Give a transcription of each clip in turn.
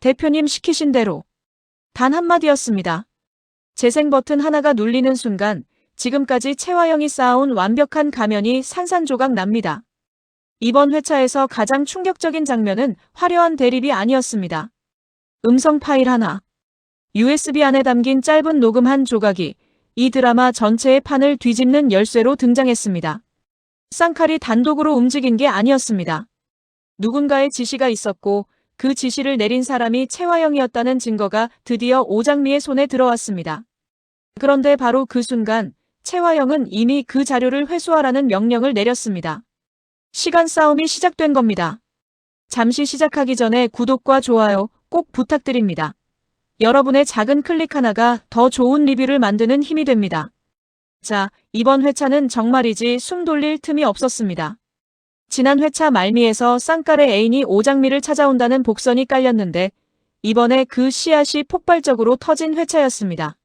대표님 시키신 대로. 단 한마디였습니다. 재생 버튼 하나가 눌리는 순간 지금까지 채화영이 쌓아온 완벽한 가면이 산산조각 납니다. 이번 회차에서 가장 충격적인 장면은 화려한 대립이 아니었습니다. 음성 파일 하나, USB 안에 담긴 짧은 녹음 한 조각이 이 드라마 전체의 판을 뒤집는 열쇠로 등장했습니다. 쌍칼이 단독으로 움직인 게 아니었습니다. 누군가의 지시가 있었고 그 지시를 내린 사람이 채화영이었다는 증거가 드디어 오장미의 손에 들어왔습니다. 그런데 바로 그 순간 채화영은 이미 그 자료를 회수하라는 명령을 내렸습니다. 시간 싸움이 시작된 겁니다. 잠시 시작하기 전에 구독과 좋아요 꼭 부탁드립니다. 여러분의 작은 클릭 하나가 더 좋은 리뷰를 만드는 힘이 됩니다. 자, 이번 회차는 정말이지 숨 돌릴 틈이 없었습니다. 지난 회차 말미에서 쌍칼의 애인이 오장미를 찾아온다는 복선이 깔렸는데 이번에 그 씨앗이 폭발적으로 터진 회차였습니다.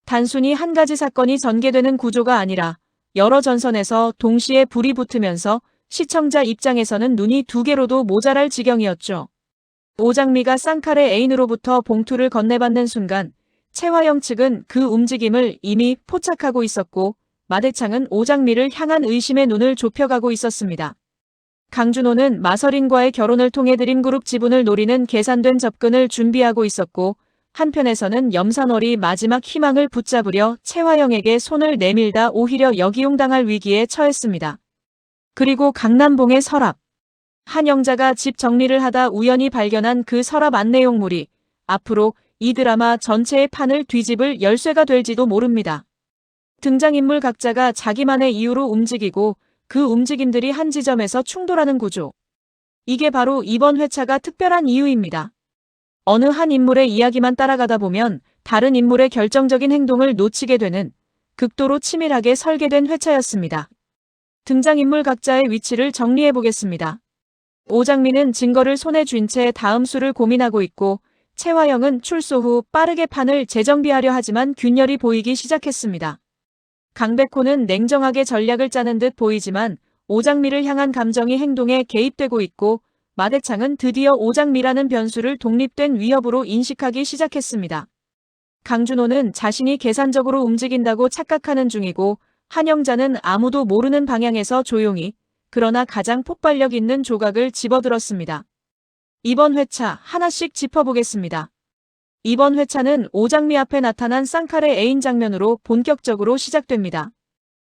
단순히 한 가지 사건이 전개되는 구조가 아니라 여러 전선에서 동시에 불이 붙으면서 시청자 입장에서는 눈이 두 개로도 모자랄 지경이었죠. 오장미가 쌍칼의 애인으로부터 봉투를 건네받는 순간 채화영 측은 그 움직임을 이미 포착하고 있었고 마대창은 오장미를 향한 의심의 눈을 좁혀가고 있었습니다. 강준호는 마서린과의 결혼을 통해 드림그룹 지분을 노리는 계산된 접근을 준비하고 있었고 한편에서는 염산월이 마지막 희망을 붙잡으려 채화영에게 손을 내밀다 오히려 역이용당할 위기에 처했습니다. 그리고 강남봉의 서랍. 한영자가 집 정리를 하다 우연히 발견한 그 서랍 안내용물이 앞으로 이 드라마 전체의 판을 뒤집을 열쇠가 될지도 모릅니다. 등장인물 각자가 자기만의 이유로 움직이고 그 움직임들이 한 지점에서 충돌하는 구조. 이게 바로 이번 회차가 특별한 이유입니다. 어느 한 인물의 이야기만 따라가다 보면 다른 인물의 결정적인 행동을 놓치게 되는 극도로 치밀하게 설계된 회차였습니다. 등장인물 각자의 위치를 정리해 보겠습니다. 오장미는 증거를 손에 쥔 채 다음 수를 고민하고 있고 채화영은 출소 후 빠르게 판을 재정비하려 하지만 균열이 보이기 시작했습니다. 강백호는 냉정하게 전략을 짜는 듯 보이지만 오장미를 향한 감정이 행동에 개입되고 있고 마대창은 드디어 오장미라는 변수를 독립된 위협으로 인식하기 시작했습니다. 강준호는 자신이 계산적으로 움직인다고 착각하는 중이고 한영자는 아무도 모르는 방향에서 조용히 그러나 가장 폭발력 있는 조각을 집어들었습니다. 이번 회차 하나씩 짚어보겠습니다. 이번 회차는 오장미 앞에 나타난 쌍칼의 애인 장면으로 본격적으로 시작됩니다.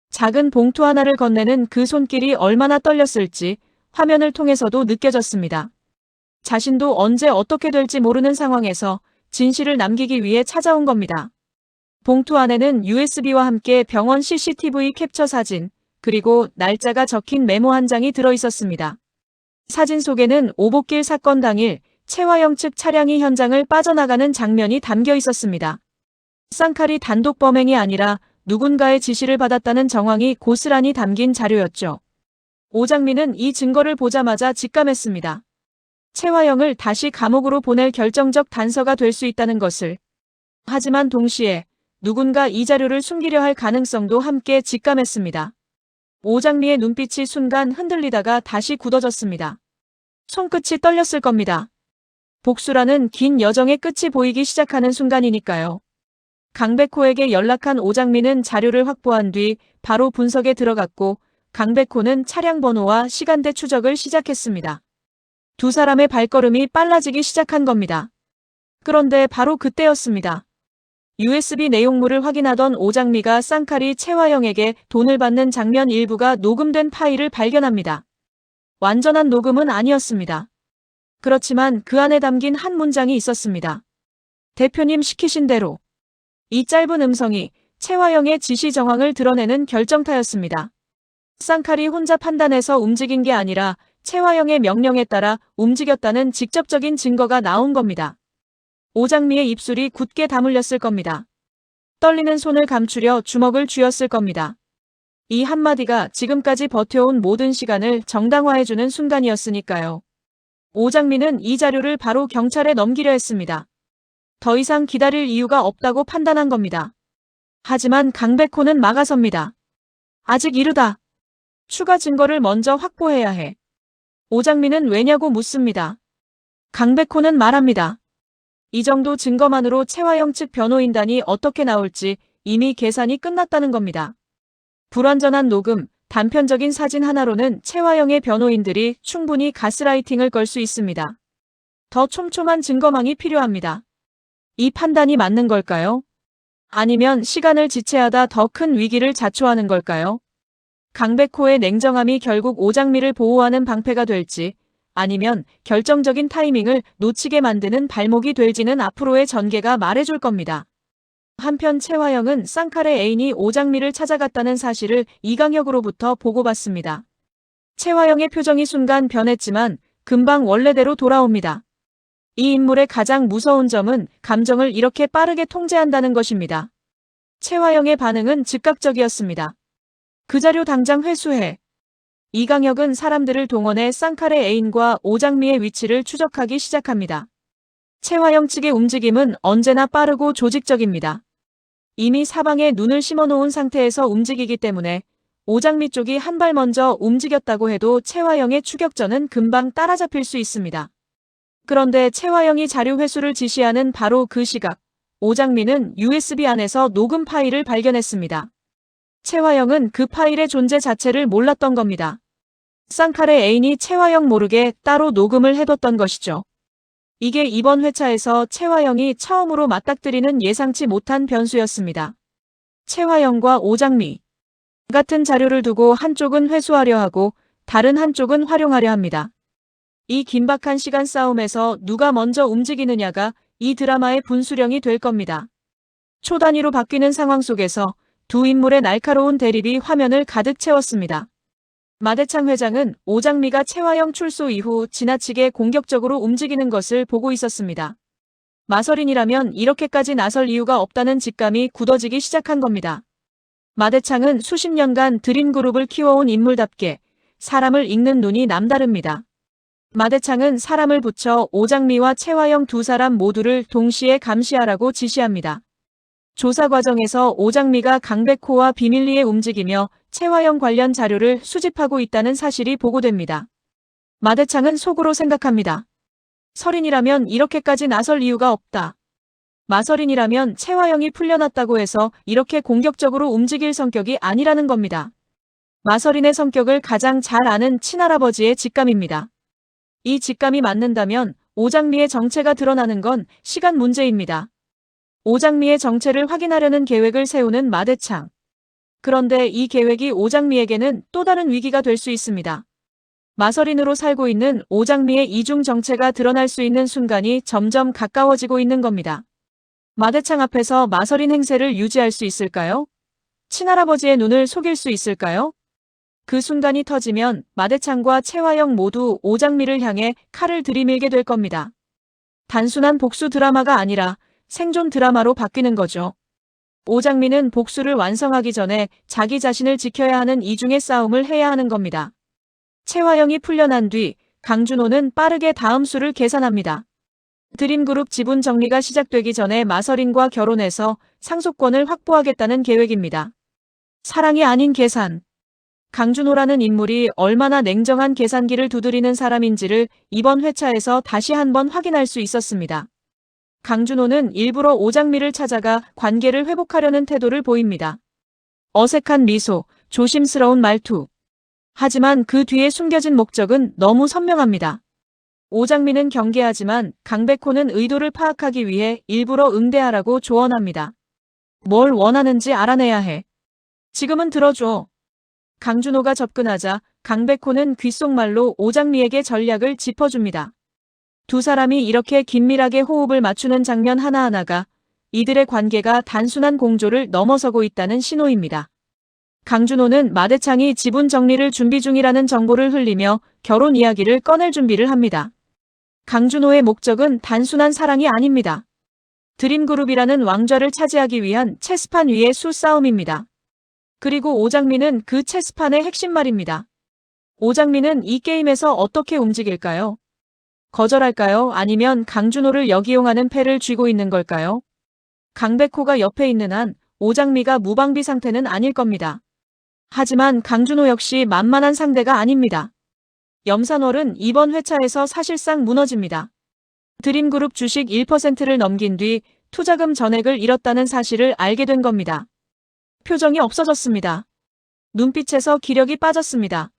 작은 봉투 하나를 건네는 그 손길이 얼마나 떨렸을지 화면을 통해서도 느껴졌습니다. 자신도 언제 어떻게 될지 모르는 상황에서 진실을 남기기 위해 찾아온 겁니다. 봉투 안에는 USB와 함께 병원 CCTV 캡처 사진, 그리고 날짜가 적힌 메모 한 장이 들어있었습니다. 사진 속에는 오복길 사건 당일 채화영 측 차량이 현장을 빠져나가는 장면이 담겨 있었습니다. 쌍칼이 단독 범행이 아니라 누군가의 지시를 받았다는 정황이 고스란히 담긴 자료였죠. 오장미는 이 증거를 보자마자 직감했습니다. 채화영을 다시 감옥으로 보낼 결정적 단서가 될 수 있다는 것을. 하지만 동시에 누군가 이 자료를 숨기려 할 가능성도 함께 직감했습니다. 오장미의 눈빛이 순간 흔들리다가 다시 굳어졌습니다. 손끝이 떨렸을 겁니다. 복수라는 긴 여정의 끝이 보이기 시작하는 순간이니까요. 강백호에게 연락한 오장미는 자료를 확보한 뒤 바로 분석에 들어갔고 강백호는 차량 번호와 시간대 추적을 시작했습니다. 두 사람의 발걸음이 빨라지기 시작한 겁니다. 그런데 바로 그때였습니다. USB 내용물을 확인하던 오장미가 쌍칼이 채화영에게 돈을 받는 장면 일부가 녹음된 파일을 발견합니다. 완전한 녹음은 아니었습니다. 그렇지만 그 안에 담긴 한 문장이 있었습니다. 대표님 시키신 대로. 이 짧은 음성이 채화영의 지시 정황을 드러내는 결정타였습니다. 쌍칼이 혼자 판단해서 움직인 게 아니라 채화영의 명령에 따라 움직였다는 직접적인 증거가 나온 겁니다. 오장미의 입술이 굳게 다물렸을 겁니다. 떨리는 손을 감추려 주먹을 쥐었을 겁니다. 이 한마디가 지금까지 버텨온 모든 시간을 정당화해주는 순간이었으니까요. 오장미는 이 자료를 바로 경찰에 넘기려 했습니다. 더 이상 기다릴 이유가 없다고 판단한 겁니다. 하지만 강백호는 막아섭니다. 아직 이르다. 추가 증거를 먼저 확보해야 해. 오장미는 왜냐고 묻습니다. 강백호는 말합니다. 이 정도 증거만으로 최화영 측 변호인단이 어떻게 나올지 이미 계산이 끝났다는 겁니다. 불완전한 녹음, 단편적인 사진 하나로는 최화영의 변호인들이 충분히 가스라이팅을 걸 수 있습니다. 더 촘촘한 증거망이 필요합니다. 이 판단이 맞는 걸까요? 아니면 시간을 지체하다 더 큰 위기를 자초하는 걸까요? 강백호의 냉정함이 결국 오장미를 보호하는 방패가 될지, 아니면 결정적인 타이밍을 놓치게 만드는 발목이 될지는 앞으로의 전개가 말해줄 겁니다. 한편 최화영은 쌍칼의 애인이 오장미를 찾아갔다는 사실을 이강혁으로부터 보고받습니다. 최화영의 표정이 순간 변했지만 금방 원래대로 돌아옵니다. 이 인물의 가장 무서운 점은 감정을 이렇게 빠르게 통제한다는 것입니다. 최화영의 반응은 즉각적이었습니다. 그 자료 당장 회수해. 이강혁은 사람들을 동원해 쌍칼의 애인과 오장미의 위치를 추적하기 시작합니다. 최화영 측의 움직임은 언제나 빠르고 조직적입니다. 이미 사방에 눈을 심어놓은 상태에서 움직이기 때문에 오장미 쪽이 한 발 먼저 움직였다고 해도 최화영의 추격전은 금방 따라잡힐 수 있습니다. 그런데 최화영이 자료 회수를 지시하는 바로 그 시각, 오장미는 USB 안에서 녹음 파일을 발견했습니다. 최화영은 그 파일의 존재 자체를 몰랐던 겁니다. 쌍칼의 애인이 최화영 모르게 따로 녹음을 해뒀던 것이죠. 이게 이번 회차에서 최화영이 처음으로 맞닥뜨리는 예상치 못한 변수였습니다. 최화영과 오장미 같은 자료를 두고 한쪽은 회수하려 하고 다른 한쪽은 활용하려 합니다. 이 긴박한 시간 싸움에서 누가 먼저 움직이느냐가 이 드라마의 분수령이 될 겁니다. 초 단위로 바뀌는 상황 속에서 두 인물의 날카로운 대립이 화면을 가득 채웠습니다. 마대창 회장은 오장미가 최화영 출소 이후 지나치게 공격적으로 움직이는 것을 보고 있었습니다. 마서린이라면 이렇게까지 나설 이유가 없다는 직감이 굳어지기 시작한 겁니다. 마대창은 수십 년간 드림그룹을 키워온 인물답게 사람을 읽는 눈이 남다릅니다. 마대창은 사람을 붙여 오장미와 최화영 두 사람 모두를 동시에 감시하라고 지시합니다. 조사 과정에서 오장미가 강백호와 비밀리에 움직이며 최화영 관련 자료를 수집하고 있다는 사실이 보고됩니다. 마대창은 속으로 생각합니다. 서린이라면 이렇게까지 나설 이유가 없다. 마서린이라면 최화영이 풀려났다고 해서 이렇게 공격적으로 움직일 성격이 아니라는 겁니다. 마서린의 성격을 가장 잘 아는 친할아버지의 직감입니다. 이 직감이 맞는다면 오장미의 정체가 드러나는 건 시간 문제입니다. 오장미의 정체를 확인하려는 계획을 세우는 마대창. 그런데 이 계획이 오장미에게는 또 다른 위기가 될 수 있습니다. 마서린으로 살고 있는 오장미의 이중 정체가 드러날 수 있는 순간이 점점 가까워지고 있는 겁니다. 마대창 앞에서 마서린 행세를 유지할 수 있을까요? 친할아버지의 눈을 속일 수 있을까요? 그 순간이 터지면 마대창과 최화영 모두 오장미를 향해 칼을 들이밀게 될 겁니다. 단순한 복수 드라마가 아니라 생존 드라마로 바뀌는 거죠. 오장미는 복수를 완성하기 전에 자기 자신을 지켜야 하는 이중의 싸움을 해야 하는 겁니다. 최화영이 풀려난 뒤 강준호는 빠르게 다음 수를 계산합니다. 드림그룹 지분 정리가 시작되기 전에 마서린과 결혼해서 상속권을 확보하겠다는 계획입니다. 사랑이 아닌 계산. 강준호라는 인물이 얼마나 냉정한 계산기를 두드리는 사람인지를 이번 회차에서 다시 한번 확인할 수 있었습니다. 강준호는 일부러 오장미를 찾아가 관계를 회복하려는 태도를 보입니다. 어색한 미소, 조심스러운 말투. 하지만 그 뒤에 숨겨진 목적은 너무 선명합니다. 오장미는 경계하지만 강백호는 의도를 파악하기 위해 일부러 응대하라고 조언합니다. 뭘 원하는지 알아내야 해. 지금은 들어줘. 강준호가 접근하자 강백호는 귓속말로 오장미에게 전략을 짚어줍니다. 두 사람이 이렇게 긴밀하게 호흡을 맞추는 장면 하나하나가 이들의 관계가 단순한 공조를 넘어서고 있다는 신호입니다. 강준호는 마대창이 지분 정리를 준비 중이라는 정보를 흘리며 결혼 이야기를 꺼낼 준비를 합니다. 강준호의 목적은 단순한 사랑이 아닙니다. 드림그룹이라는 왕좌를 차지하기 위한 체스판 위의 수싸움입니다. 그리고 오장미는 그 체스판의 핵심 말입니다. 오장미는 이 게임에서 어떻게 움직일까요? 거절할까요? 아니면 강준호를 역이용하는 패를 쥐고 있는 걸까요? 강백호가 옆에 있는 한 오장미가 무방비 상태는 아닐 겁니다. 하지만 강준호 역시 만만한 상대가 아닙니다. 염산월은 이번 회차에서 사실상 무너집니다. 드림그룹 주식 1%를 넘긴 뒤 투자금 전액을 잃었다는 사실을 알게 된 겁니다. 표정이 없어졌습니다. 눈빛에서 기력이 빠졌습니다.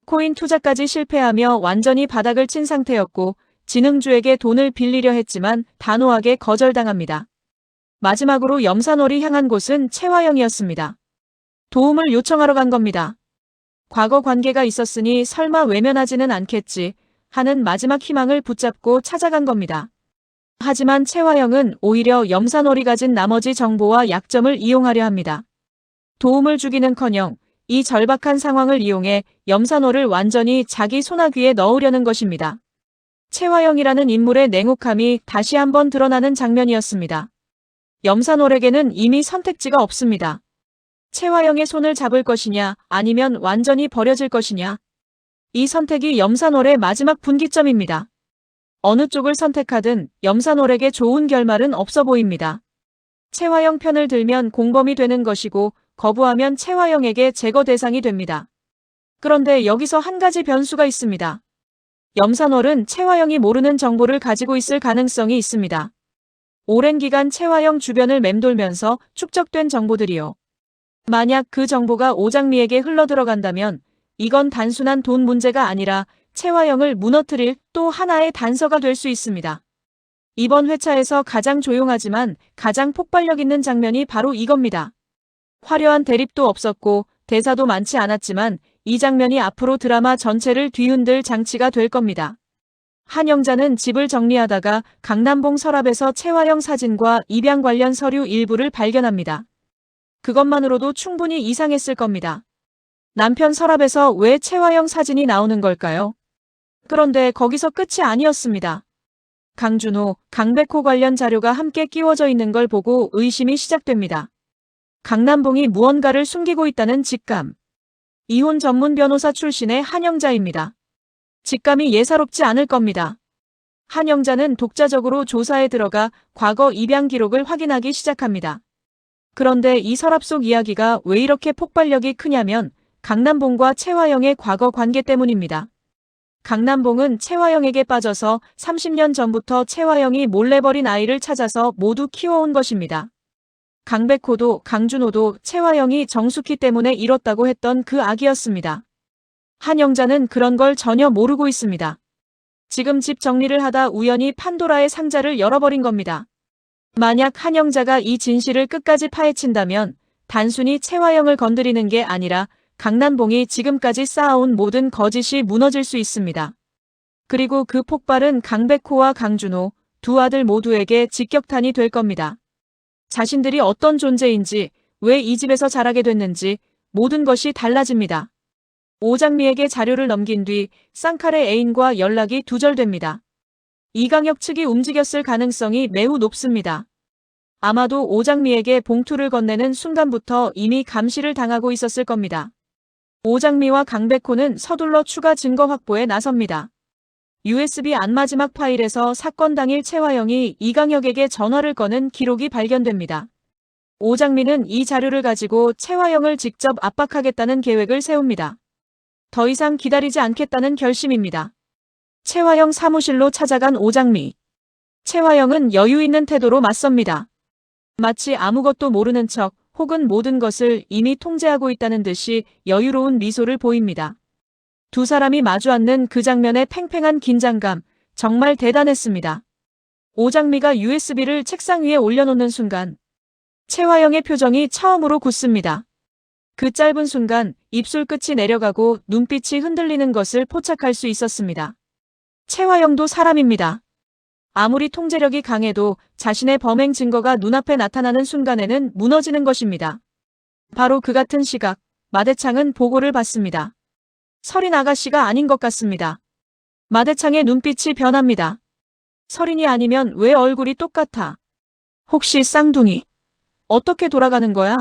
코인 투자까지 실패하며 완전히 바닥을 친 상태였고 진흥주에게 돈을 빌리려 했지만 단호하게 거절당합니다. 마지막으로 염산월이 향한 곳은 채화영이었습니다. 도움을 요청하러 간 겁니다. 과거 관계가 있었으니 설마 외면하지는 않겠지 하는 마지막 희망을 붙잡고 찾아간 겁니다. 하지만 채화영은 오히려 염산월이 가진 나머지 정보와 약점을 이용하려 합니다. 도움을 주기는커녕 이 절박한 상황을 이용해 염산월을 완전히 자기 소나귀에 넣으려는 것입니다. 채화영이라는 인물의 냉혹함이 다시 한번 드러나는 장면이었습니다. 염산월에게는 이미 선택지가 없습니다. 채화영의 손을 잡을 것이냐 아니면 완전히 버려질 것이냐. 이 선택이 염산월의 마지막 분기점입니다. 어느 쪽을 선택하든 염산월에게 좋은 결말은 없어 보입니다. 채화영 편을 들면 공범이 되는 것이고 거부하면 채화영에게 제거 대상이 됩니다. 그런데 여기서 한 가지 변수가 있습니다. 염산월은 채화영이 모르는 정보를 가지고 있을 가능성이 있습니다. 오랜 기간 채화영 주변을 맴돌면서 축적된 정보들이요. 만약 그 정보가 오장미에게 흘러들어간다면 이건 단순한 돈 문제가 아니라 채화영을 무너뜨릴 또 하나의 단서가 될 수 있습니다. 이번 회차에서 가장 조용하지만 가장 폭발력 있는 장면이 바로 이겁니다. 화려한 대립도 없었고 대사도 많지 않았지만 이 장면이 앞으로 드라마 전체를 뒤흔들 장치가 될 겁니다. 한영자는 집을 정리하다가 강남봉 서랍에서 채화영 사진과 입양 관련 서류 일부를 발견합니다. 그것만으로도 충분히 이상했을 겁니다. 남편 서랍에서 왜 채화영 사진이 나오는 걸까요? 그런데 거기서 끝이 아니었습니다. 강준호, 강백호 관련 자료가 함께 끼워져 있는 걸 보고 의심이 시작됩니다. 강남봉이 무언가를 숨기고 있다는 직감. 이혼 전문 변호사 출신의 한영자입니다. 직감이 예사롭지 않을 겁니다. 한영자는 독자적으로 조사에 들어가 과거 입양 기록을 확인하기 시작합니다. 그런데 이 서랍 속 이야기가 왜 이렇게 폭발력이 크냐면 강남봉과 채화영의 과거 관계 때문입니다. 강남봉은 채화영에게 빠져서 30년 전부터 채화영이 몰래 버린 아이를 찾아서 모두 키워온 것입니다. 강백호도 강준호도 채화영이 정숙희 때문에 잃었다고 했던 그 아기였습니다. 한영자는 그런 걸 전혀 모르고 있습니다. 지금 집 정리를 하다 우연히 판도라의 상자를 열어버린 겁니다. 만약 한영자가 이 진실을 끝까지 파헤친다면 단순히 채화영을 건드리는 게 아니라 강남봉이 지금까지 쌓아온 모든 거짓이 무너질 수 있습니다. 그리고 그 폭발은 강백호와 강준호 두 아들 모두에게 직격탄이 될 겁니다. 자신들이 어떤 존재인지, 왜 이 집에서 자라게 됐는지 모든 것이 달라집니다. 오장미에게 자료를 넘긴 뒤 쌍칼의 애인과 연락이 두절됩니다. 이강혁 측이 움직였을 가능성이 매우 높습니다. 아마도 오장미에게 봉투를 건네는 순간부터 이미 감시를 당하고 있었을 겁니다. 오장미와 강백호는 서둘러 추가 증거 확보에 나섭니다. USB 안마지막 파일에서 사건 당일 채화영이 이강혁에게 전화를 거는 기록이 발견됩니다. 오장미는 이 자료를 가지고 채화영을 직접 압박하겠다는 계획을 세웁니다. 더 이상 기다리지 않겠다는 결심입니다. 채화영 사무실로 찾아간 오장미. 채화영은 여유 있는 태도로 맞섭니다. 마치 아무것도 모르는 척 혹은 모든 것을 이미 통제하고 있다는 듯이 여유로운 미소를 보입니다. 두 사람이 마주 앉는 그 장면의 팽팽한 긴장감, 정말 대단했습니다. 오장미가 USB를 책상 위에 올려놓는 순간 채화영의 표정이 처음으로 굳습니다. 그 짧은 순간 입술 끝이 내려가고 눈빛이 흔들리는 것을 포착할 수 있었습니다. 채화영도 사람입니다. 아무리 통제력이 강해도 자신의 범행 증거가 눈앞에 나타나는 순간에는 무너지는 것입니다. 바로 그 같은 시각, 마대창은 보고를 받습니다. 서린 아가씨가 아닌 것 같습니다. 마대창의 눈빛이 변합니다. 서린이 아니면 왜 얼굴이 똑같아? 혹시 쌍둥이? 어떻게 돌아가는 거야?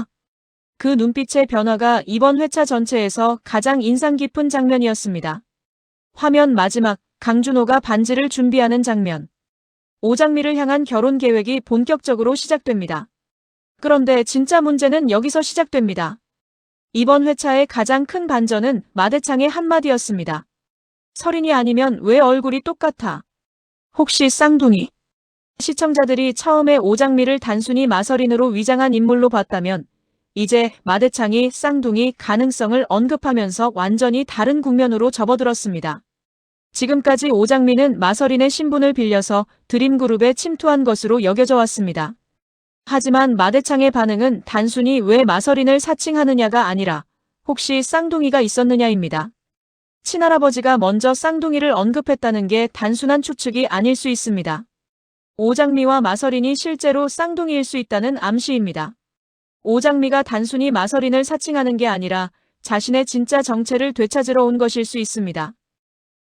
그 눈빛의 변화가 이번 회차 전체에서 가장 인상 깊은 장면이었습니다. 화면 마지막, 강준호가 반지를 준비하는 장면. 오장미를 향한 결혼 계획이 본격적으로 시작됩니다. 그런데 진짜 문제는 여기서 시작됩니다. 이번 회차의 가장 큰 반전은 마대창의 한마디였습니다. 서린이 아니면 왜 얼굴이 똑같아? 혹시 쌍둥이? 시청자들이 처음에 오장미를 단순히 마서린으로 위장한 인물로 봤다면 이제 마대창이 쌍둥이 가능성을 언급하면서 완전히 다른 국면으로 접어들었습니다. 지금까지 오장미는 마서린의 신분을 빌려서 드림그룹에 침투한 것으로 여겨져 왔습니다. 하지만 마대창의 반응은 단순히 왜 마서린을 사칭하느냐가 아니라 혹시 쌍둥이가 있었느냐입니다. 친할아버지가 먼저 쌍둥이를 언급했다는 게 단순한 추측이 아닐 수 있습니다. 오장미와 마서린이 실제로 쌍둥이일 수 있다는 암시입니다. 오장미가 단순히 마서린을 사칭하는 게 아니라 자신의 진짜 정체를 되찾으러 온 것일 수 있습니다.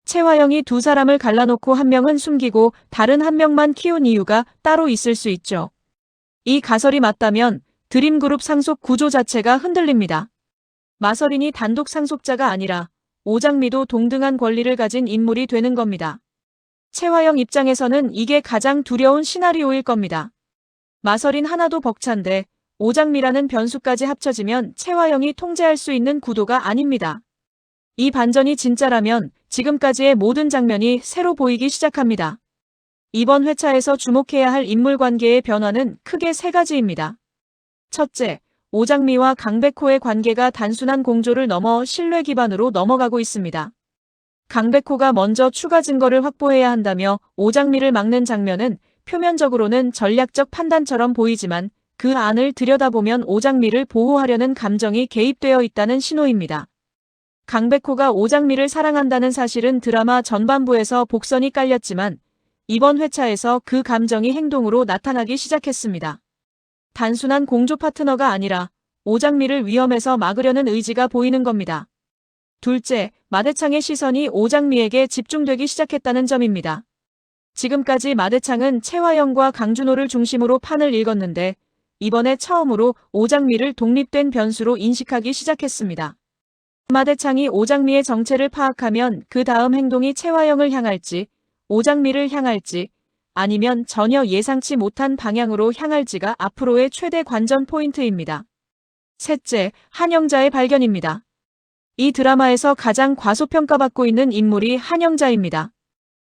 채화영이 두 사람을 갈라놓고 한 명은 숨기고 다른 한 명만 키운 이유가 따로 있을 수 있죠. 이 가설이 맞다면 드림그룹 상속 구조 자체가 흔들립니다. 마서린이 단독 상속자가 아니라 오장미도 동등한 권리를 가진 인물이 되는 겁니다. 채화영 입장에서는 이게 가장 두려운 시나리오일 겁니다. 마서린 하나도 벅찬데 오장미라는 변수까지 합쳐지면 채화영이 통제할 수 있는 구도가 아닙니다. 이 반전이 진짜라면 지금까지의 모든 장면이 새로 보이기 시작합니다. 이번 회차에서 주목해야 할 인물관계의 변화는 크게 세 가지입니다. 첫째, 오장미와 강백호의 관계가 단순한 공조를 넘어 신뢰 기반으로 넘어가고 있습니다. 강백호가 먼저 추가 증거를 확보해야 한다며 오장미를 막는 장면은 표면적으로는 전략적 판단처럼 보이지만 그 안을 들여다보면 오장미를 보호하려는 감정이 개입되어 있다는 신호입니다. 강백호가 오장미를 사랑한다는 사실은 드라마 전반부에서 복선이 깔렸지만 이번 회차에서 그 감정이 행동으로 나타나기 시작했습니다. 단순한 공조 파트너가 아니라 오장미를 위험에서 막으려는 의지가 보이는 겁니다. 둘째, 마대창의 시선이 오장미에게 집중되기 시작했다는 점입니다. 지금까지 마대창은 채화영과 강준호를 중심으로 판을 읽었는데 이번에 처음으로 오장미를 독립된 변수로 인식하기 시작했습니다. 마대창이 오장미의 정체를 파악하면 그 다음 행동이 채화영을 향할지, 오장미를 향할지, 아니면 전혀 예상치 못한 방향으로 향할지가 앞으로의 최대 관전 포인트입니다. 셋째, 한영자의 발견입니다. 이 드라마에서 가장 과소평가받고 있는 인물이 한영자입니다.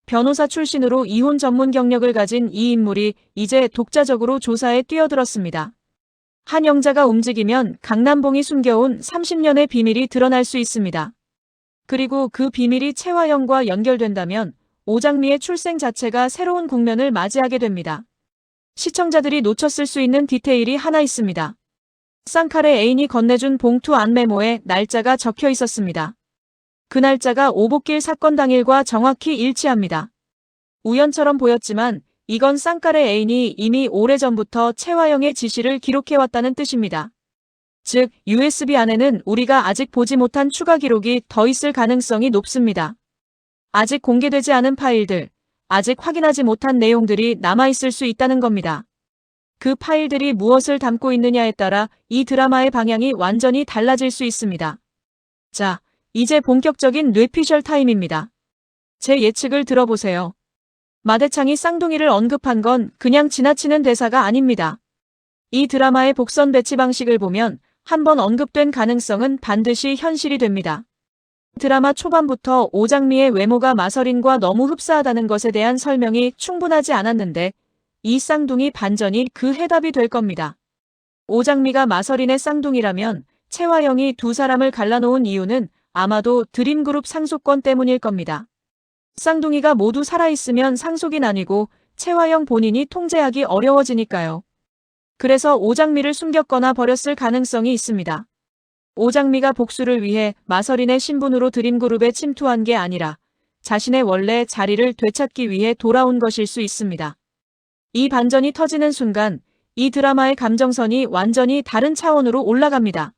변호사 출신으로 이혼 전문 경력을 가진 이 인물이 이제 독자적으로 조사에 뛰어들었습니다. 한영자가 움직이면 강남봉이 숨겨온 30년의 비밀이 드러날 수 있습니다. 그리고 그 비밀이 채화영과 연결된다면 오장미의 출생 자체가 새로운 국면을 맞이하게 됩니다. 시청자들이 놓쳤을 수 있는 디테일이 하나 있습니다. 쌍칼의 애인이 건네준 봉투 안 메모에 날짜가 적혀 있었습니다. 그 날짜가 오복길 사건 당일과 정확히 일치합니다. 우연처럼 보였지만 이건 쌍칼의 애인이 이미 오래전부터 채화영의 지시를 기록해왔다는 뜻입니다. 즉, USB 안에는 우리가 아직 보지 못한 추가 기록이 더 있을 가능성이 높습니다. 아직 공개되지 않은 파일들, 아직 확인하지 못한 내용들이 남아있을 수 있다는 겁니다. 그 파일들이 무엇을 담고 있느냐에 따라 이 드라마의 방향이 완전히 달라질 수 있습니다. 자, 이제 본격적인 뇌피셜 타임입니다. 제 예측을 들어보세요. 마대창이 쌍둥이를 언급한 건 그냥 지나치는 대사가 아닙니다. 이 드라마의 복선 배치 방식을 보면 한 번 언급된 가능성은 반드시 현실이 됩니다. 드라마 초반부터 오장미의 외모가 마서린과 너무 흡사하다는 것에 대한 설명이 충분하지 않았는데 이 쌍둥이 반전이 그 해답이 될 겁니다. 오장미가 마서린의 쌍둥이라면 채화영이 두 사람을 갈라놓은 이유는 아마도 드림그룹 상속권 때문일 겁니다. 쌍둥이가 모두 살아있으면 상속이 나뉘고 채화영 본인이 통제하기 어려워지니까요. 그래서 오장미를 숨겼거나 버렸을 가능성이 있습니다. 오장미가 복수를 위해 마서린의 신분으로 드림그룹에 침투한 게 아니라 자신의 원래 자리를 되찾기 위해 돌아온 것일 수 있습니다. 이 반전이 터지는 순간 이 드라마의 감정선이 완전히 다른 차원으로 올라갑니다.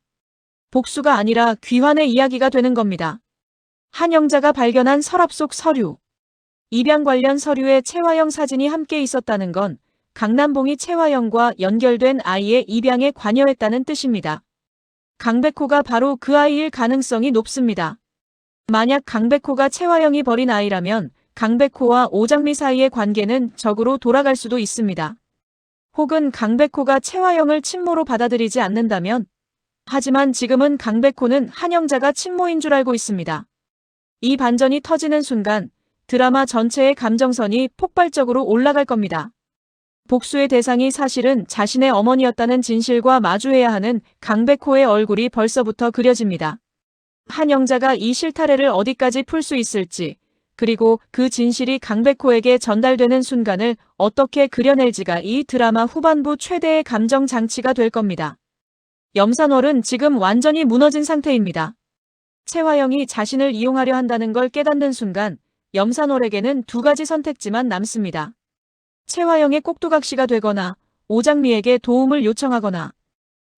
복수가 아니라 귀환의 이야기가 되는 겁니다. 한영자가 발견한 서랍 속 서류. 입양 관련 서류에 채화영 사진이 함께 있었다는 건 강남봉이 채화영과 연결된 아이의 입양에 관여했다는 뜻입니다. 강백호가 바로 그 아이일 가능성이 높습니다. 만약 강백호가 채화영이 버린 아이라면 강백호와 오장미 사이의 관계는 적으로 돌아갈 수도 있습니다. 혹은 강백호가 채화영을 친모로 받아들이지 않는다면? 하지만 지금은 강백호는 한영자가 친모인 줄 알고 있습니다. 이 반전이 터지는 순간 드라마 전체의 감정선이 폭발적으로 올라갈 겁니다. 복수의 대상이 사실은 자신의 어머니였다는 진실과 마주해야 하는 강백호의 얼굴이 벌써부터 그려집니다. 한 영자가 이 실타래를 어디까지 풀 수 있을지, 그리고 그 진실이 강백호에게 전달되는 순간을 어떻게 그려낼지가 이 드라마 후반부 최대의 감정 장치가 될 겁니다. 염산월은 지금 완전히 무너진 상태입니다. 채화영이 자신을 이용하려 한다는 걸 깨닫는 순간 염산월에게는 두 가지 선택지만 남습니다. 채화영의 꼭두각시가 되거나 오장미에게 도움을 요청하거나.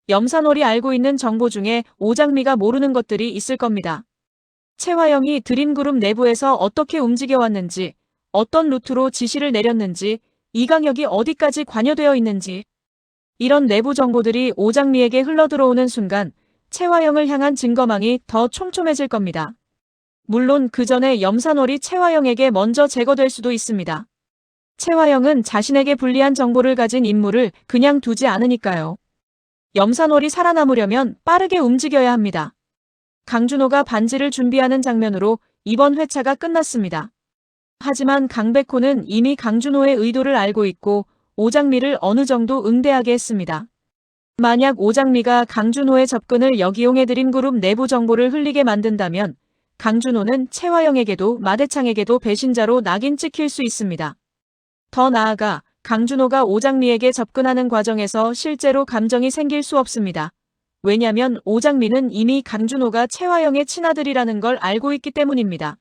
염산월이 알고 있는 정보 중에 오장미가 모르는 것들이 있을 겁니다. 채화영이 드림그룹 내부에서 어떻게 움직여왔는지, 어떤 루트로 지시를 내렸는지, 이강혁이 어디까지 관여되어 있는지, 이런 내부 정보들이 오장미에게 흘러들어오는 순간 채화영을 향한 증거망이 더 촘촘해질 겁니다. 물론 그 전에 염산월이 채화영에게 먼저 제거될 수도 있습니다. 채화영은 자신에게 불리한 정보를 가진 인물을 그냥 두지 않으니까요. 염산월이 살아남으려면 빠르게 움직여야 합니다. 강준호가 반지를 준비하는 장면으로 이번 회차가 끝났습니다. 하지만 강백호는 이미 강준호의 의도를 알고 있고 오장미를 어느 정도 응대하게 했습니다. 만약 오장미가 강준호의 접근을 역이용해 드림그룹 내부 정보를 흘리게 만든다면 강준호는 채화영에게도 마대창에게도 배신자로 낙인 찍힐 수 있습니다. 더 나아가 강준호가 오장미에게 접근하는 과정에서 실제로 감정이 생길 수 없습니다. 왜냐면 오장미는 이미 강준호가 채화영의 친아들이라는 걸 알고 있기 때문입니다.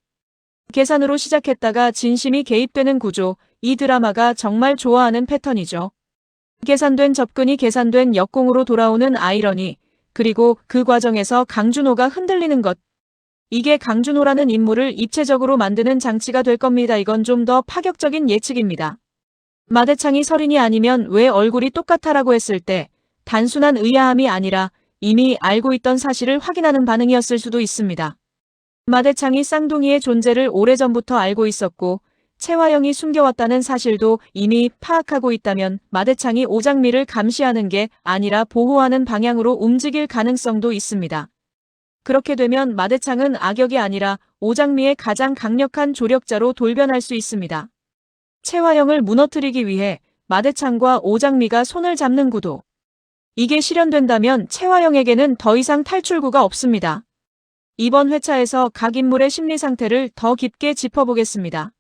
계산으로 시작했다가 진심이 개입되는 구조, 이 드라마가 정말 좋아하는 패턴이죠. 계산된 접근이 계산된 역공으로 돌아오는 아이러니, 그리고 그 과정에서 강준호가 흔들리는 것. 이게 강준호라는 인물을 입체적으로 만드는 장치가 될 겁니다. 이건 좀 더 파격적인 예측입니다. 마대창이 설인이 아니면 왜 얼굴이 똑같아라고 했을 때 단순한 의아함이 아니라 이미 알고 있던 사실을 확인하는 반응이었을 수도 있습니다. 마대창이 쌍둥이의 존재를 오래전부터 알고 있었고 채화영이 숨겨왔다는 사실도 이미 파악하고 있다면 마대창이 오장미를 감시하는 게 아니라 보호하는 방향으로 움직일 가능성도 있습니다. 그렇게 되면 마대창은 악역이 아니라 오장미의 가장 강력한 조력자로 돌변할 수 있습니다. 채화영을 무너뜨리기 위해 마대창과 오장미가 손을 잡는 구도. 이게 실현된다면 채화영에게는 더 이상 탈출구가 없습니다. 이번 회차에서 각 인물의 심리 상태를 더 깊게 짚어보겠습니다.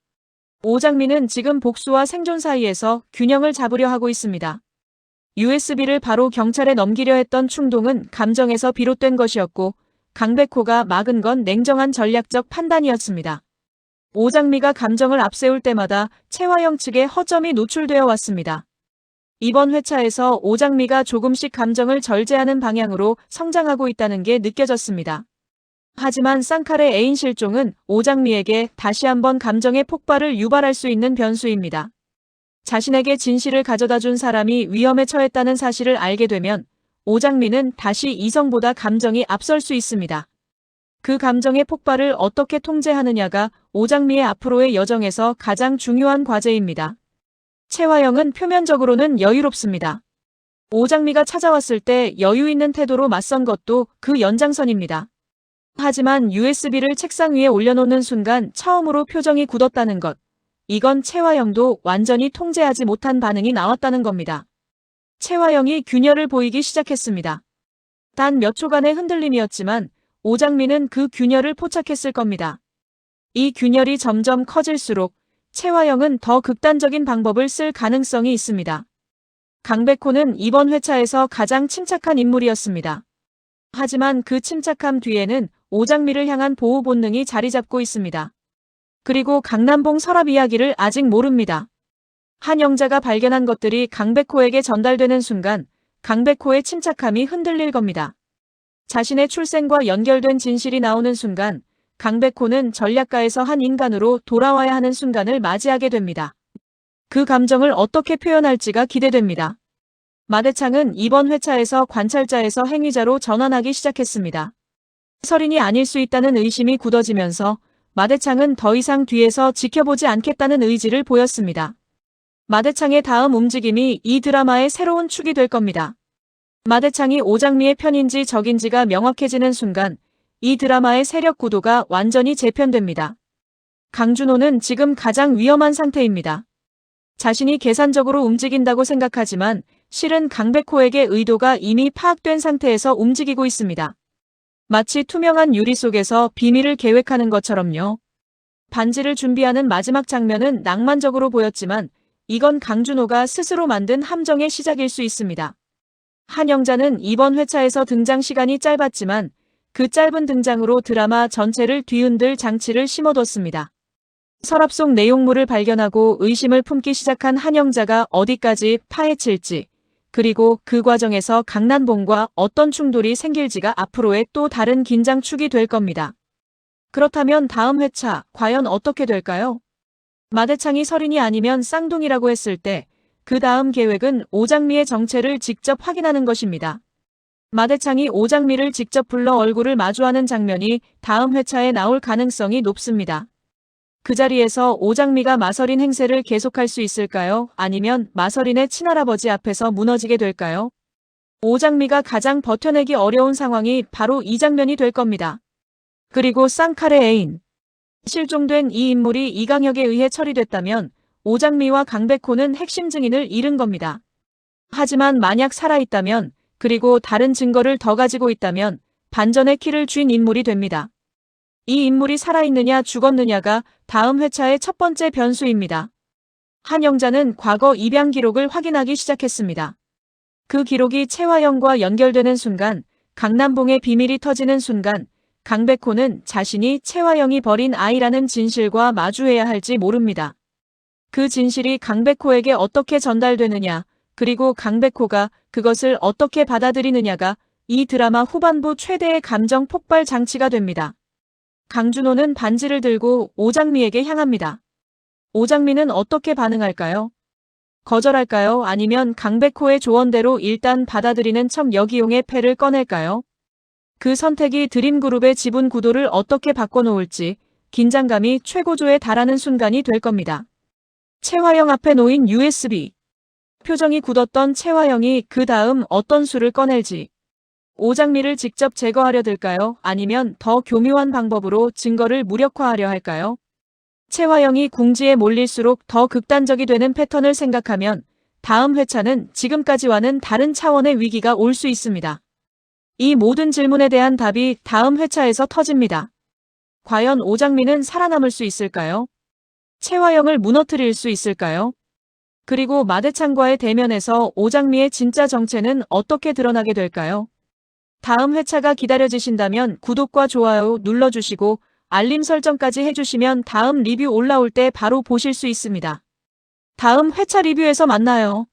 오장미는 지금 복수와 생존 사이에서 균형을 잡으려 하고 있습니다. USB를 바로 경찰에 넘기려 했던 충동은 감정에서 비롯된 것이었고 강백호가 막은 건 냉정한 전략적 판단이었습니다. 오장미가 감정을 앞세울 때마다 채화영 측의 허점이 노출되어 왔습니다. 이번 회차에서 오장미가 조금씩 감정을 절제하는 방향으로 성장하고 있다는 게 느껴졌습니다. 하지만 쌍칼의 애인 실종은 오장미에게 다시 한번 감정의 폭발을 유발할 수 있는 변수입니다. 자신에게 진실을 가져다 준 사람이 위험에 처했다는 사실을 알게 되면 오장미는 다시 이성보다 감정이 앞설 수 있습니다. 그 감정의 폭발을 어떻게 통제하느냐가 오장미의 앞으로의 여정에서 가장 중요한 과제입니다. 채화영은 표면적으로는 여유롭습니다. 오장미가 찾아왔을 때 여유 있는 태도로 맞선 것도 그 연장선입니다. 하지만 USB를 책상 위에 올려놓는 순간 처음으로 표정이 굳었다는 것. 이건 채화영도 완전히 통제하지 못한 반응이 나왔다는 겁니다. 채화영이 균열을 보이기 시작했습니다. 단 몇 초간의 흔들림이었지만 오장미는 그 균열을 포착했을 겁니다. 이 균열이 점점 커질수록 채화영은 더 극단적인 방법을 쓸 가능성이 있습니다. 강백호는 이번 회차에서 가장 침착한 인물이었습니다. 하지만 그 침착함 뒤에는 오장미를 향한 보호 본능이 자리 잡고 있습니다. 그리고 강남봉 서랍 이야기를 아직 모릅니다. 한 영자가 발견한 것들이 강백호에게 전달되는 순간 강백호의 침착함이 흔들릴 겁니다. 자신의 출생과 연결된 진실이 나오는 순간 강백호는 전략가에서 한 인간으로 돌아와야 하는 순간을 맞이하게 됩니다. 그 감정을 어떻게 표현할지가 기대됩니다. 마대창은 이번 회차에서 관찰자에서 행위자로 전환하기 시작했습니다. 설인이 아닐 수 있다는 의심이 굳어지면서 마대창은 더 이상 뒤에서 지켜보지 않겠다는 의지를 보였습니다. 마대창의 다음 움직임이 이 드라마의 새로운 축이 될 겁니다. 마대창이 오장미의 편인지 적인지가 명확해지는 순간 이 드라마의 세력 구도가 완전히 재편됩니다. 강준호는 지금 가장 위험한 상태입니다. 자신이 계산적으로 움직인다고 생각하지만 실은 강백호에게 의도가 이미 파악된 상태에서 움직이고 있습니다. 마치 투명한 유리 속에서 비밀을 계획하는 것처럼요. 반지를 준비하는 마지막 장면은 낭만적으로 보였지만 이건 강준호가 스스로 만든 함정의 시작일 수 있습니다. 한영자는 이번 회차에서 등장 시간이 짧았지만 그 짧은 등장으로 드라마 전체를 뒤흔들 장치를 심어뒀습니다. 서랍 속 내용물을 발견하고 의심을 품기 시작한 한영자가 어디까지 파헤칠지, 그리고 그 과정에서 강난봉과 어떤 충돌이 생길지가 앞으로의 또 다른 긴장축이 될 겁니다. 그렇다면 다음 회차 과연 어떻게 될까요? 마대창이 설인이 아니면 쌍둥이라고 했을 때 그 다음 계획은 오장미의 정체를 직접 확인하는 것입니다. 마대창이 오장미를 직접 불러 얼굴을 마주하는 장면이 다음 회차에 나올 가능성이 높습니다. 그 자리에서 오장미가 마설인 행세를 계속할 수 있을까요? 아니면 마설인의 친할아버지 앞에서 무너지게 될까요? 오장미가 가장 버텨내기 어려운 상황이 바로 이 장면이 될 겁니다. 그리고 쌍칼의 애인. 실종된 이 인물이 이강혁에 의해 처리됐다면 오장미와 강백호는 핵심 증인을 잃은 겁니다. 하지만 만약 살아있다면, 그리고 다른 증거를 더 가지고 있다면 반전의 키를 쥔 인물이 됩니다. 이 인물이 살아있느냐 죽었느냐가 다음 회차의 첫 번째 변수입니다. 한영자는 과거 입양 기록을 확인하기 시작했습니다. 그 기록이 채화영과 연결되는 순간, 강남봉의 비밀이 터지는 순간, 강백호는 자신이 채화영이 버린 아이라는 진실과 마주해야 할지 모릅니다. 그 진실이 강백호에게 어떻게 전달되느냐, 그리고 강백호가 그것을 어떻게 받아들이느냐가 이 드라마 후반부 최대의 감정 폭발 장치가 됩니다. 강준호는 반지를 들고 오장미에게 향합니다. 오장미는 어떻게 반응할까요? 거절할까요? 아니면 강백호의 조언대로 일단 받아들이는 척 여기용의 패를 꺼낼까요? 그 선택이 드림그룹의 지분 구도를 어떻게 바꿔놓을지 긴장감이 최고조에 달하는 순간이 될 겁니다. 채화영 앞에 놓인 USB. 표정이 굳었던 채화영이 그 다음 어떤 수를 꺼낼지. 오장미를 직접 제거하려 들까요? 아니면 더 교묘한 방법으로 증거를 무력화하려 할까요? 채화영이 궁지에 몰릴수록 더 극단적이 되는 패턴을 생각하면 다음 회차는 지금까지와는 다른 차원의 위기가 올 수 있습니다. 이 모든 질문에 대한 답이 다음 회차에서 터집니다. 과연 오장미는 살아남을 수 있을까요? 채화영을 무너뜨릴 수 있을까요? 그리고 마대창과의 대면에서 오장미의 진짜 정체는 어떻게 드러나게 될까요? 다음 회차가 기다려지신다면 구독과 좋아요 눌러주시고 알림 설정까지 해주시면 다음 리뷰 올라올 때 바로 보실 수 있습니다. 다음 회차 리뷰에서 만나요.